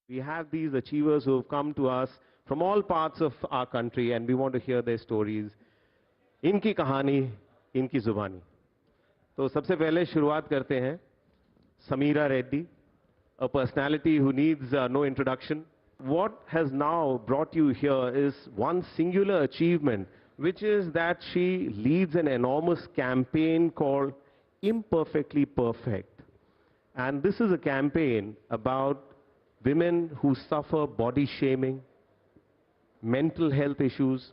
We have these achievers who have come to us from all parts of our country and we want to hear their stories. इनकी कहानी, इनकी जुबानी. तो सबसे पहले शुरुआत करते हैं Sameera Reddy, a personality who needs no introduction. What has now brought you here is one singular achievement, which is that she leads an enormous campaign called Imperfectly Perfect. And this is a campaign about women who suffer body shaming, mental health issues,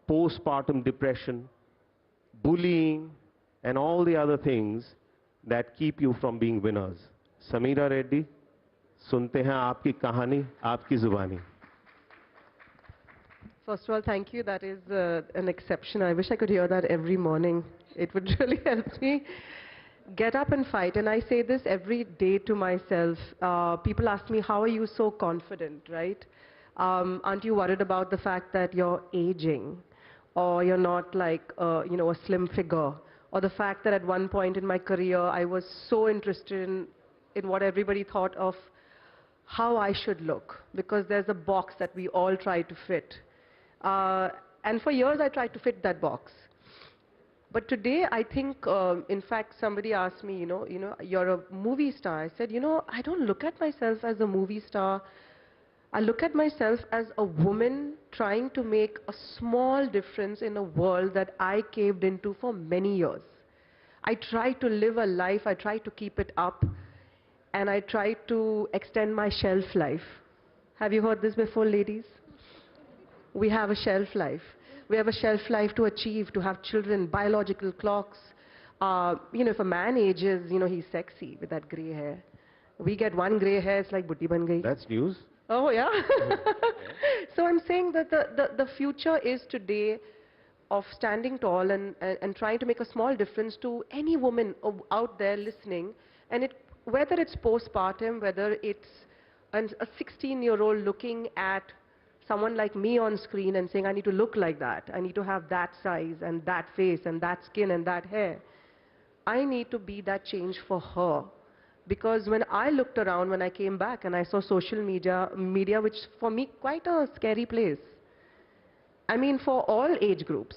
post-partum depression, bullying, and all the other things that keep you from being winners. Sameera Reddy, सुनते हैं आपकी कहानी, आपकी जुबानी. First of all, thank you. That is an exception. I wish I could hear that every morning. It would really help me get up and fight. And I say this every day to myself. People ask me, how are you so confident, right? Aren't you worried about the fact that you're aging? Or you're not like, a slim figure? Or the fact that at one point in my career, I was so interested in what everybody thought of how I should look, because there's a box that we all try to fit. And for years I tried to fit that box. But today I think, in fact, somebody asked me, you're a movie star. I said, I don't look at myself as a movie star. I look at myself as a woman trying to make a small difference in a world that I caved into for many years. I try to live a life, I try to keep it up, and I try to extend my shelf life. Have you heard this before, ladies? We have a shelf life. We have a shelf life to achieve, to have children, biological clocks. If a man ages, he's sexy with that gray hair. We get one gray hair, it's like butti ban gayi. That's news. Oh, yeah? So I'm saying that the future is today of standing tall and trying to make a small difference to any woman out there listening. And whether it's postpartum, whether it's a 16-year-old looking at someone like me on screen and saying, I need to look like that, I need to have that size and that face and that skin and that hair. I need to be that change for her. Because when I looked around, when I came back and I saw social media, which for me quite a scary place. I mean, for all age groups.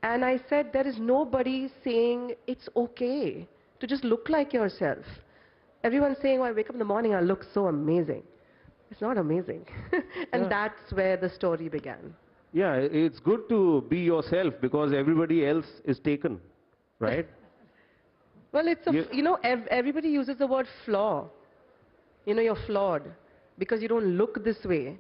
And I said, there is nobody saying it's okay to just look like yourself. Everyone's saying, I wake up in the morning, I look so amazing. It's not amazing. And that's where the story began. Yeah, it's good to be yourself because everybody else is taken, right? Well, it's everybody uses the word flaw. You're flawed because you don't look this way.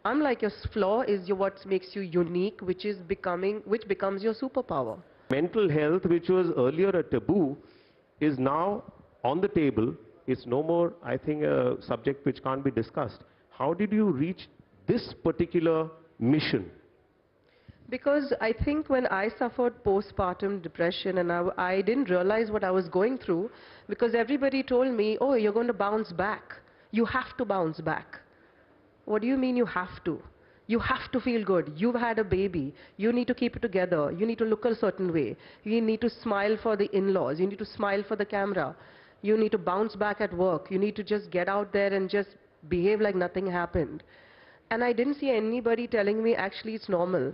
I'm like, your flaw is what makes you unique, which becomes your superpower. Mental health, which was earlier a taboo, is now on the table. It's no more, I think, a subject which can't be discussed. How did you reach this particular mission? Because I think when I suffered postpartum depression and I didn't realize what I was going through, because everybody told me, oh, you're going to bounce back. You have to bounce back. What do you mean you have to? You have to feel good. You've had a baby. You need to keep it together. You need to look a certain way. You need to smile for the in-laws. You need to smile for the camera. You need to bounce back at work. You need to just get out there and just behave like nothing happened. And I didn't see anybody telling me, actually, it's normal.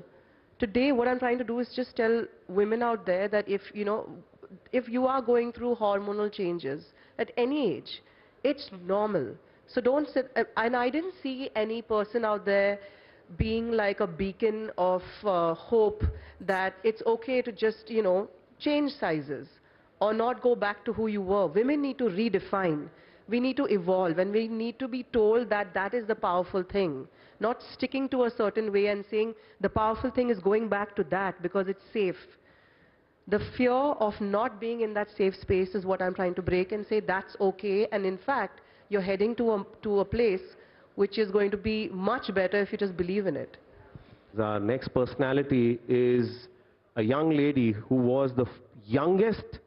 Today, what I'm trying to do is just tell women out there that if you are going through hormonal changes at any age, it's normal. So don't sit, and I didn't see any person out there being like a beacon of hope that it's okay to just, change sizes or not go back to who you were. Women need to redefine. We need to evolve, and we need to be told that that is the powerful thing. Not sticking to a certain way and saying the powerful thing is going back to that because it's safe. The fear of not being in that safe space is what I'm trying to break and say that's okay. And in fact, you're heading to a place which is going to be much better if you just believe in it. The next personality is a young lady who was the youngest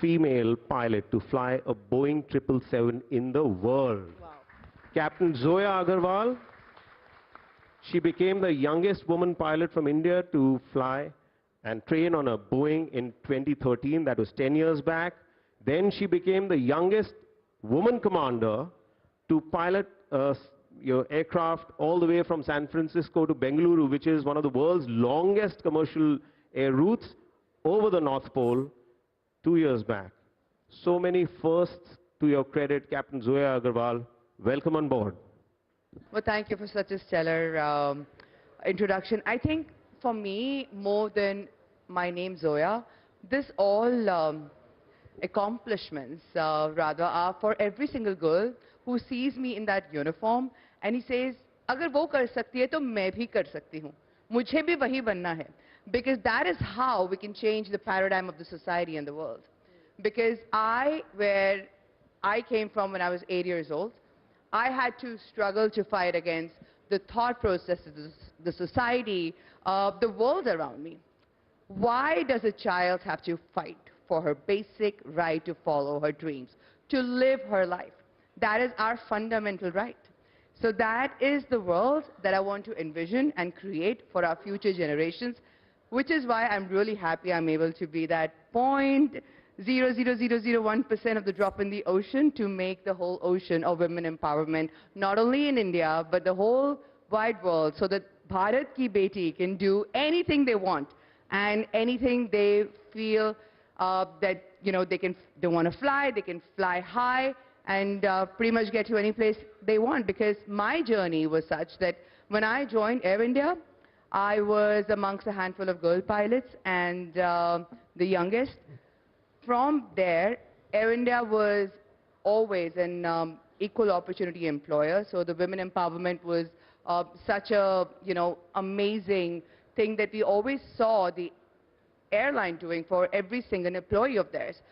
female pilot to fly a Boeing 777 in the world. Wow. Captain Zoya Agarwal. She became the youngest woman pilot from India to fly and train on a Boeing in 2013. That was 10 years back. Then she became the youngest woman commander to pilot a your aircraft all the way from San Francisco to Bengaluru, which is one of the world's longest commercial air routes, over the North Pole 2 years back. So many firsts to your credit, Captain Zoya Agarwal. Welcome on board. Well, thank you for such a stellar introduction. I think for me, more than my name Zoya, this all accomplishments rather are for every single girl who sees me in that uniform and he says, अगर वो कर सकती है तो मैं भी कर सकती हूँ. मुझे भी वही बनना है. Because that is how we can change the paradigm of the society and the world. Because where I came from when I was 8 years old, I had to struggle to fight against the thought processes, the society, the world around me. Why does a child have to fight for her basic right to follow her dreams, to live her life? That is our fundamental right. So that is the world that I want to envision and create for our future generations, which is why I'm really happy I'm able to be that 0.00001% of the drop in the ocean to make the whole ocean of women empowerment, not only in India, but the whole wide world, so that Bharat ki beti can do anything they want and anything they feel that, you know, they want to fly, they can fly high and pretty much get to any place they want. Because my journey was such that when I joined Air India, I was amongst a handful of girl pilots and the youngest. From there, Air India was always an equal opportunity employer. So the women empowerment was such a, you know, amazing thing that we always saw the airline doing for every single employee of theirs.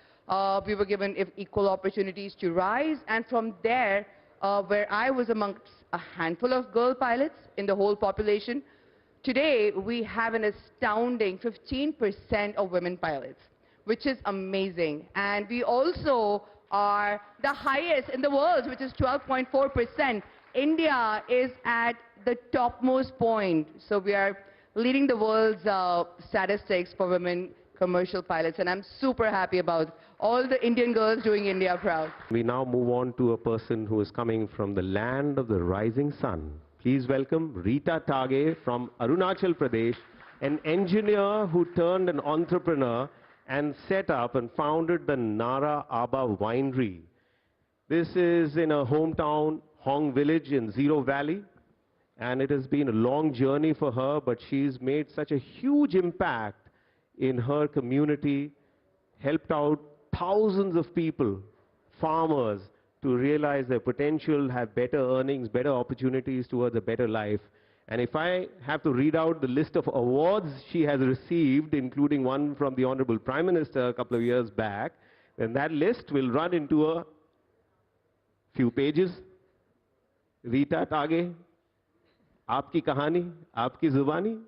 We were given equal opportunities to rise, and from there, where I was amongst a handful of girl pilots in the whole population, today we have an astounding 15% of women pilots, which is amazing. And we also are the highest in the world, which is 12.4%. India is at the topmost point. So we are leading the world's statistics for women commercial pilots, and I'm super happy about all the Indian girls doing India proud. We now move on to a person who is coming from the land of the rising sun. Please welcome Rita Reddy from Arunachal Pradesh, an engineer who turned an entrepreneur and set up and founded the Nara Aba Winery. This is in her hometown, Hong Village in Zero Valley. And it has been a long journey for her, but she's made such a huge impact in her community, helped out thousands of people, farmers, to realize their potential, have better earnings, better opportunities towards a better life. And if I have to read out the list of awards she has received, including one from the Honorable Prime Minister a couple of years back, then that list will run into a few pages. Rita Reddy, आपकी कहानी, आपकी जुबानी.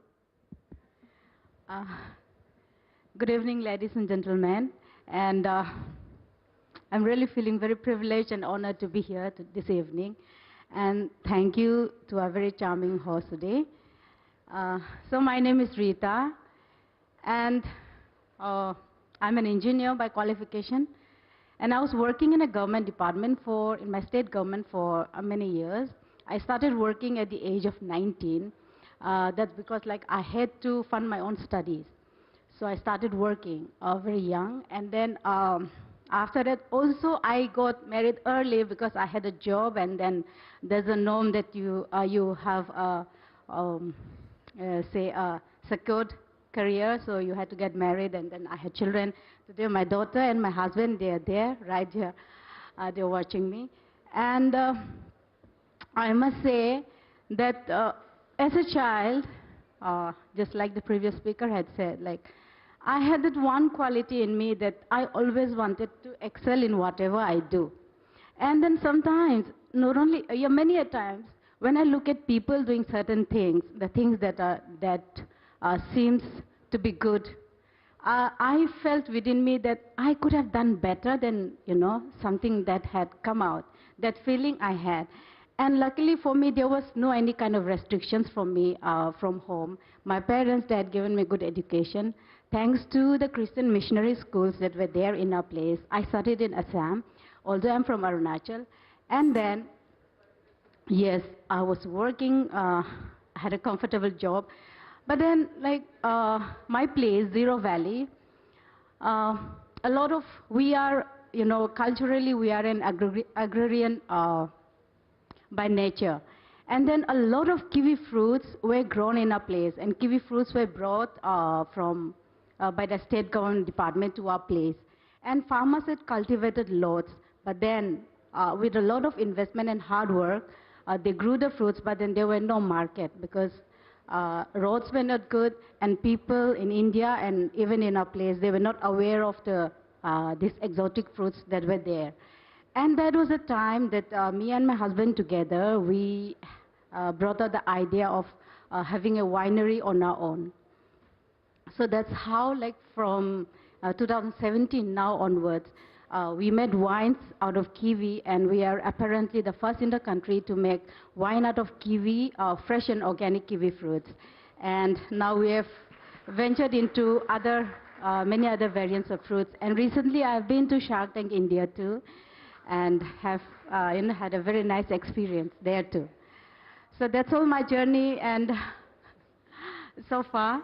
Good evening, ladies and gentlemen. And I'm really feeling very privileged and honored to be here this evening. And thank you to our very charming host today. So my name is Rita, and I'm an engineer by qualification. And I was working in a government department in my state government for many years. I started working at the age of 19. That's because I had to fund my own studies. So I started working very young. And then after that, also I got married early because I had a job, and then there's a norm that you have say a secured career, so you had to get married, and then I had children. Today my daughter and my husband, they are there, right here. They're watching me. And I must say that as a child, just like the previous speaker had said, I had that one quality in me that I always wanted to excel in whatever I do. And then sometimes, not only, many a times, when I look at people doing certain things, the things that seems to be good, I felt within me that I could have done better than, something that had come out. That feeling I had. And luckily for me, there was no any kind of restrictions from me from home. My parents, they had given me good education. Thanks to the Christian missionary schools that were there in our place, I studied in Assam, although I'm from Arunachal. And then Yes, I was working, had a comfortable job. But then, like, my place, Zero Valley, uh, a lot of, we are, you know, culturally we are an agrarian by nature. And then a lot of kiwi fruits were grown in our place, and kiwi fruits were brought by the state government department to our place. And farmers had cultivated lots, but then with a lot of investment and hard work, they grew the fruits, but then there were no market because roads were not good, and people in India and even in our place, they were not aware of these exotic fruits that were there. And that was a time that me and my husband together, we brought out the idea of having a winery on our own. So that's how, like, from 2017 now onwards, we made wines out of kiwi, and we are apparently the first in the country to make wine out of kiwi, fresh and organic kiwi fruits. And now we have ventured into many other variants of fruits. And recently I've been to Shark Tank India too, and have had a very nice experience there too. So that's all my journey, and so far.